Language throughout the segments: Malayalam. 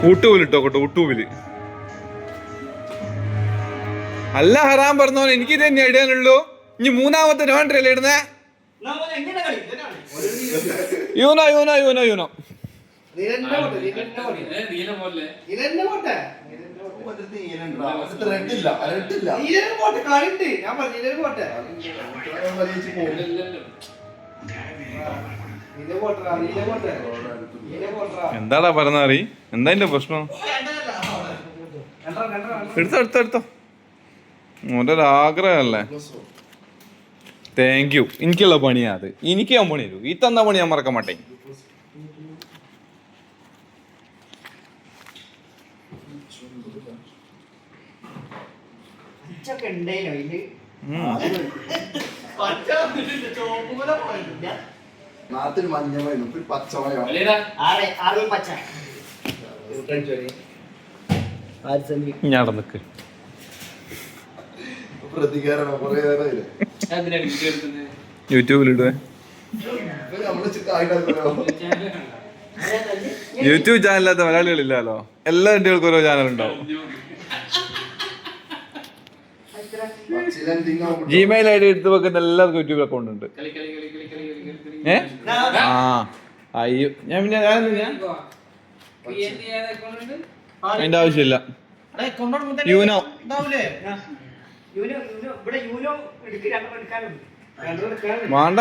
ഊട്ടൂലിട്ടോട്ടെ ഊട്ടൂവില് അല്ല ഹറാൻ പറഞ്ഞോ എനിക്ക് ഇത് തന്നെ ഇടാനുള്ളൂ. ഇനി മൂന്നാമത്തെ നോണ്ടല്ലേ ഇടുന്നേ. യൂനോ യൂനോ യൂനോ യൂനോ എന്താടാ പറഞ്ഞാറി? എന്താ എന്റെ പ്രശ്നം? എടുത്തോ എടുത്തോ എടുത്തോ. ഒരാഗ്രഹമല്ലേ. Thank you. എനിക്കുള്ള പണിയാ അത്. എനിക്ക് ഞാൻ പണി തരൂ. ഈ തന്ന പണി ഞാൻ മറക്കാൻ മാട്ടേ. ഞാൻ നിക്ക് യൂട്യൂബിലിടുവേ. യൂട്യൂബ് ചാനലില്ലാത്ത മലയാളികളില്ലല്ലോ. എല്ലാ കുട്ടികൾക്കും ഓരോ ചാനൽ ഉണ്ടാവും. ജിമെയിൽ ഐ ഡി എടുത്ത് വെക്കുന്ന എല്ലാവർക്കും യൂട്യൂബ് അക്കൗണ്ട് ഉണ്ട്. അയ്യോ ഞാൻ പിന്നെ അതിന്റെ ആവശ്യമില്ല. യൂനോ വേണ്ട.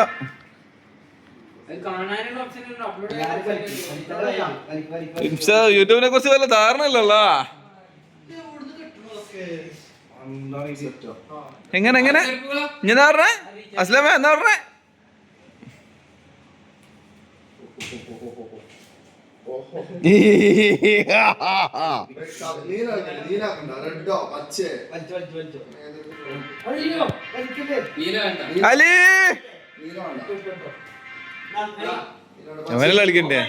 യൂട്യൂബിനെ കുറിച്ച് വല്ല ധാരണ ഇല്ലല്ലോ. എങ്ങനെ എങ്ങനെ ഞാൻ പറഞ്ഞേ അസ്ലാമ എന്താ പറഞ്ഞേ? അലി അവനല്ല കളിക്കണ്ടേ?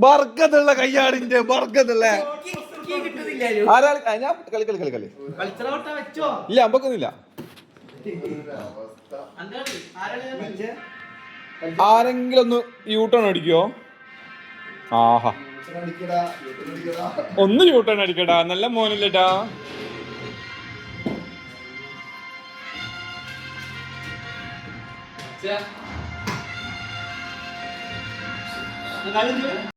ബർക്കത്തുള്ള കയ്യാടിന്റെ ബർക്കത്തുള്ള ഞാൻ കളി കളി കളി കളി ഇല്ല അമ്പക്കൊന്നുമില്ല. ആരെങ്കിലും ഒന്ന് യൂട്ടേൺ അടിക്കോ? ആഹാ ഒന്ന് യൂട്ടേൺ അടിക്കടാ. നല്ല മോനല്ലേട്ടാ.